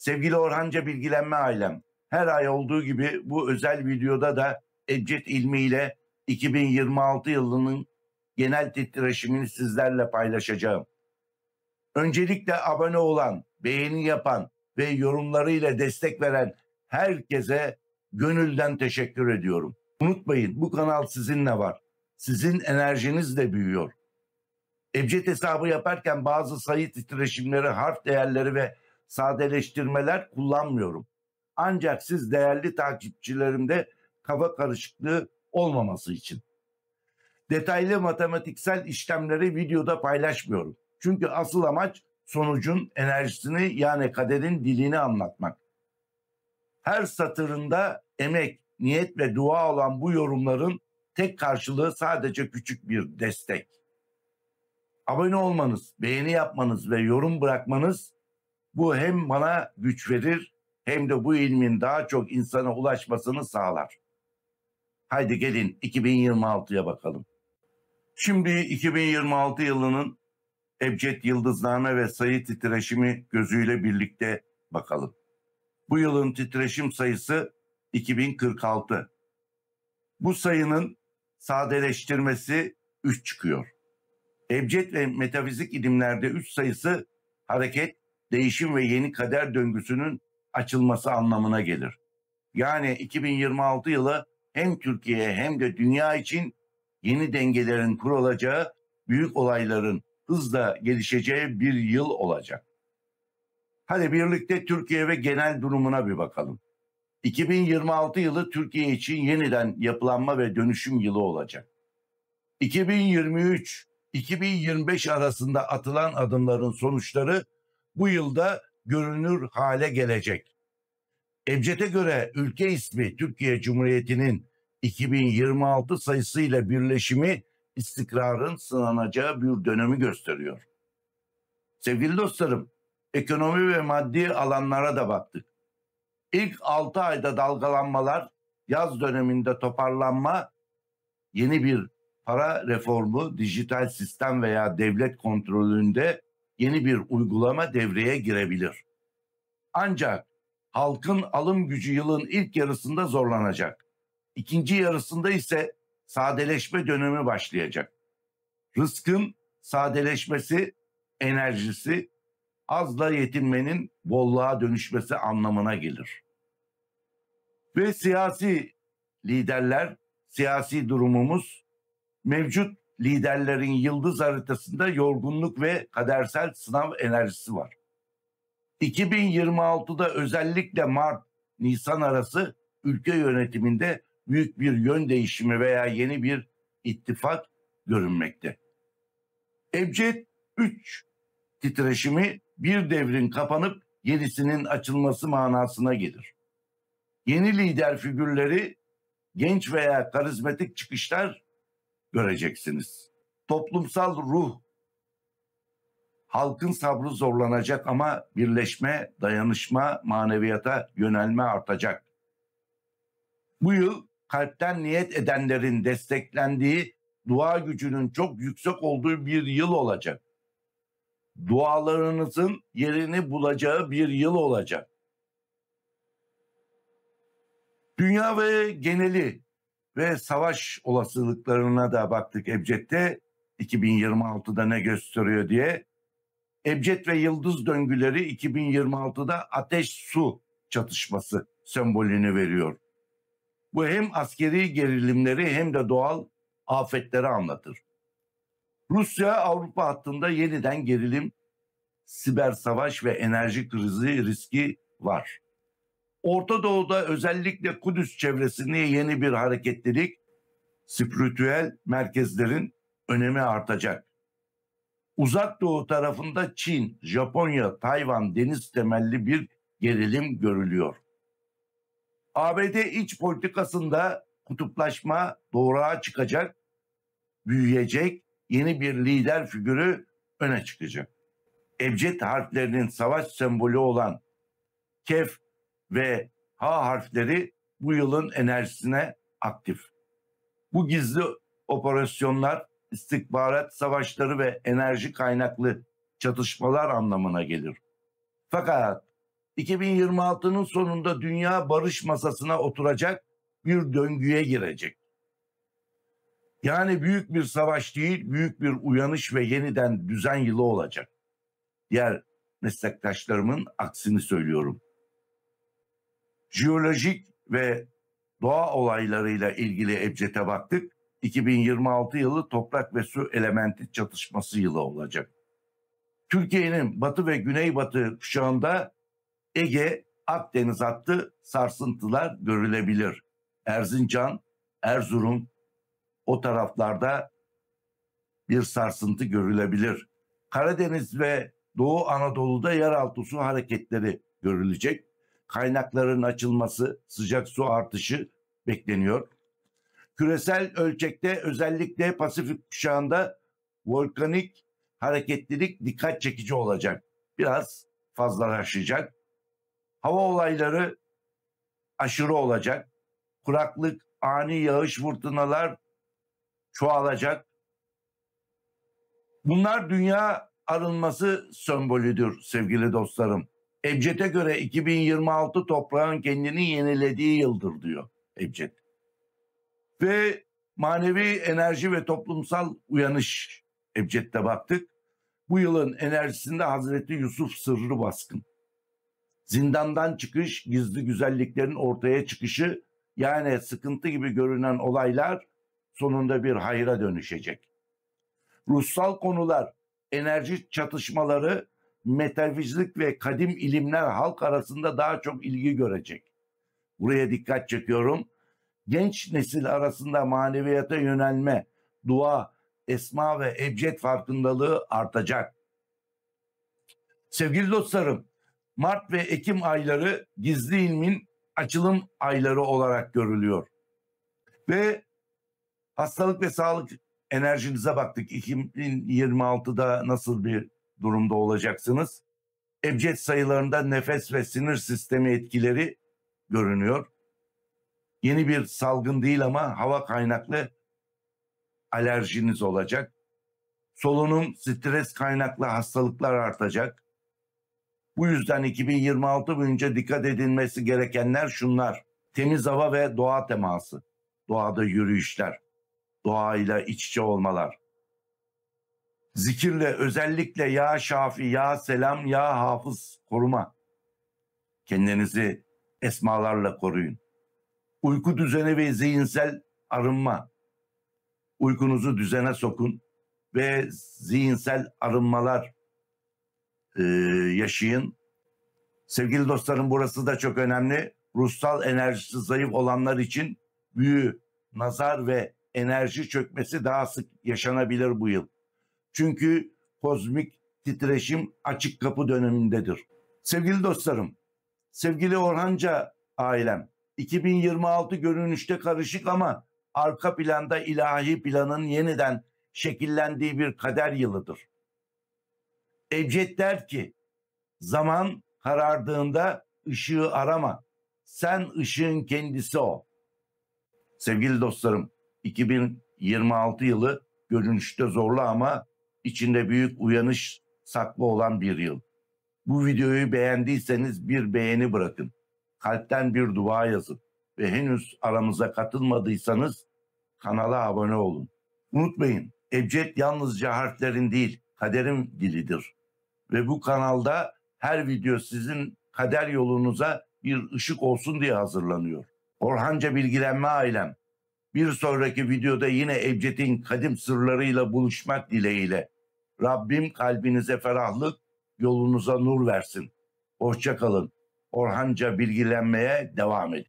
Sevgili Orhanca Bilgilenme ailem, her ay olduğu gibi bu özel videoda da Ebced ilmi ile 2026 yılının genel titreşimini sizlerle paylaşacağım. Öncelikle abone olan, beğeni yapan ve yorumlarıyla destek veren herkese gönülden teşekkür ediyorum. Unutmayın, bu kanal sizinle var. Sizin enerjiniz de büyüyor. Ebced hesabı yaparken bazı sayı titreşimleri, harf değerleri ve sadeleştirmeler kullanmıyorum. Ancak siz değerli takipçilerimde kafa karışıklığı olmaması için. Detaylı matematiksel işlemleri videoda paylaşmıyorum. Çünkü asıl amaç sonucun enerjisini, yani kaderin dilini anlatmak. Her satırında emek, niyet ve dua olan bu yorumların tek karşılığı sadece küçük bir destek. Abone olmanız, beğeni yapmanız ve yorum bırakmanız, bu hem bana güç verir hem de bu ilmin daha çok insana ulaşmasını sağlar. Haydi gelin 2026'ya bakalım. Şimdi 2026 yılının Ebced yıldızlarına ve sayı titreşimi gözüyle birlikte bakalım. Bu yılın titreşim sayısı 2046. Bu sayının sadeleştirmesi 3 çıkıyor. Ebced ve metafizik ilimlerde 3 sayısı hareket, değişim ve yeni kader döngüsünün açılması anlamına gelir. Yani 2026 yılı hem Türkiye hem de dünya için yeni dengelerin kurulacağı, büyük olayların hızla gelişeceği bir yıl olacak. Hadi birlikte Türkiye ve genel durumuna bir bakalım. 2026 yılı Türkiye için yeniden yapılanma ve dönüşüm yılı olacak. 2023-2025 arasında atılan adımların sonuçları bu yılda görünür hale gelecek. Ebced'e göre ülke ismi Türkiye Cumhuriyeti'nin 2026 sayısıyla birleşimi istikrarın sınanacağı bir dönemi gösteriyor. Sevgili dostlarım, ekonomi ve maddi alanlara da baktık. İlk 6 ayda dalgalanmalar, yaz döneminde toparlanma, yeni bir para reformu, dijital sistem veya devlet kontrolünde yeni bir uygulama devreye girebilir. Ancak halkın alım gücü yılın ilk yarısında zorlanacak. İkinci yarısında ise sadeleşme dönemi başlayacak. Rızkın sadeleşmesi, enerjisi, azla yetinmenin bolluğa dönüşmesi anlamına gelir. Ve siyasi liderler, siyasi durumumuz, mevcut liderlerin yıldız haritasında yorgunluk ve kadersel sınav enerjisi var. 2026'da özellikle Mart-Nisan arası ülke yönetiminde büyük bir yön değişimi veya yeni bir ittifak görünmekte. Ebced 3 titreşimi bir devrin kapanıp yenisinin açılması manasına gelir. Yeni lider figürleri, genç veya karizmatik çıkışlar göreceksiniz. Toplumsal ruh, halkın sabrı zorlanacak ama birleşme, dayanışma, maneviyata yönelme artacak. Bu yıl kalpten niyet edenlerin desteklendiği, dua gücünün çok yüksek olduğu bir yıl olacak. Dualarınızın yerini bulacağı bir yıl olacak. Dünya ve geneli ve savaş olasılıklarına da baktık Ebced'de 2026'da ne gösteriyor diye. Ebced ve yıldız döngüleri 2026'da ateş-su çatışması sembolünü veriyor. Bu hem askeri gerilimleri hem de doğal afetleri anlatır. Rusya-Avrupa hattında yeniden gerilim, siber savaş ve enerji krizi riski var. Orta Doğu'da özellikle Kudüs çevresinde yeni bir hareketlilik, spiritüel merkezlerin önemi artacak. Uzak Doğu tarafında Çin, Japonya, Tayvan deniz temelli bir gerilim görülüyor. ABD iç politikasında kutuplaşma doğruğa çıkacak, büyüyecek, yeni bir lider figürü öne çıkacak. Ebced harflerinin savaş sembolü olan Kef ve H harfleri bu yılın enerjisine aktif. Bu gizli operasyonlar, istihbarat savaşları ve enerji kaynaklı çatışmalar anlamına gelir. Fakat 2026'nın sonunda dünya barış masasına oturacak, bir döngüye girecek. Yani büyük bir savaş değil, büyük bir uyanış ve yeniden düzen yılı olacak. Diğer meslektaşlarımın aksini söylüyorum. Jeolojik ve doğa olaylarıyla ilgili Ebced'e baktık. 2026 yılı toprak ve su elementi çatışması yılı olacak. Türkiye'nin batı ve güneybatı kuşağında Ege, Akdeniz hattı sarsıntılar görülebilir. Erzincan, Erzurum, o taraflarda bir sarsıntı görülebilir. Karadeniz ve Doğu Anadolu'da yeraltı su hareketleri görülecek. Kaynakların açılması, sıcak su artışı bekleniyor. Küresel ölçekte özellikle Pasifik kuşağında volkanik hareketlilik dikkat çekici olacak. Biraz fazlalaşacak. Hava olayları aşırı olacak. Kuraklık, ani yağış, fırtınalar çoğalacak. Bunlar dünya arınması sembolüdür sevgili dostlarım. Ebced'e göre 2026 toprağın kendini yenilediği yıldır diyor Ebced. Ve manevi enerji ve toplumsal uyanış Ebced'de baktık. Bu yılın enerjisinde Hazreti Yusuf sırrı baskın. Zindandan çıkış, gizli güzelliklerin ortaya çıkışı, yani sıkıntı gibi görünen olaylar sonunda bir hayra dönüşecek. Ruhsal konular, enerji çatışmaları, metafizik ve kadim ilimler halk arasında daha çok ilgi görecek. Buraya dikkat çekiyorum. Genç nesil arasında maneviyata yönelme, dua, esma ve ebced farkındalığı artacak. Sevgili dostlarım, Mart ve Ekim ayları gizli ilmin açılım ayları olarak görülüyor. Ve hastalık ve sağlık enerjinize baktık. 2026'da nasıl bir durumda olacaksınız? Ebced sayılarında nefes ve sinir sistemi etkileri görünüyor. Yeni bir salgın değil ama hava kaynaklı alerjiniz olacak. Solunum, stres kaynaklı hastalıklar artacak. Bu yüzden 2026 boyunca dikkat edilmesi gerekenler şunlar: temiz hava ve doğa teması, doğada yürüyüşler, doğayla iç içe olmalar. Zikirle, özellikle ya Şafi, ya Selam, ya Hafız koruma. Kendinizi esmalarla koruyun. Uyku düzeni ve zihinsel arınma. Uykunuzu düzene sokun ve zihinsel arınmalar yaşayın. Sevgili dostlarım, burası da çok önemli. Ruhsal enerjisi zayıf olanlar için büyü, nazar ve enerji çökmesi daha sık yaşanabilir bu yıl. Çünkü kozmik titreşim açık kapı dönemindedir. Sevgili dostlarım, sevgili Orhanca ailem, 2026 görünüşte karışık ama arka planda ilahi planın yeniden şekillendiği bir kader yılıdır. Ebced der ki, zaman karardığında ışığı arama, sen ışığın kendisi ol. Sevgili dostlarım, 2026 yılı görünüşte zorlu ama içinde büyük uyanış saklı olan bir yıl. Bu videoyu beğendiyseniz bir beğeni bırakın. Kalpten bir dua yazın ve henüz aramıza katılmadıysanız kanala abone olun. Unutmayın, Ebced yalnızca harflerin değil, kaderin dilidir. Ve bu kanalda her video sizin kader yolunuza bir ışık olsun diye hazırlanıyor. Orhanca Bilgilenme ailem, bir sonraki videoda yine Ebced'in kadim sırlarıyla buluşmak dileğiyle. Rabbim kalbinize ferahlık, yolunuza nur versin. Hoşça kalın. Orhanca Bilgilenmeye devam edin.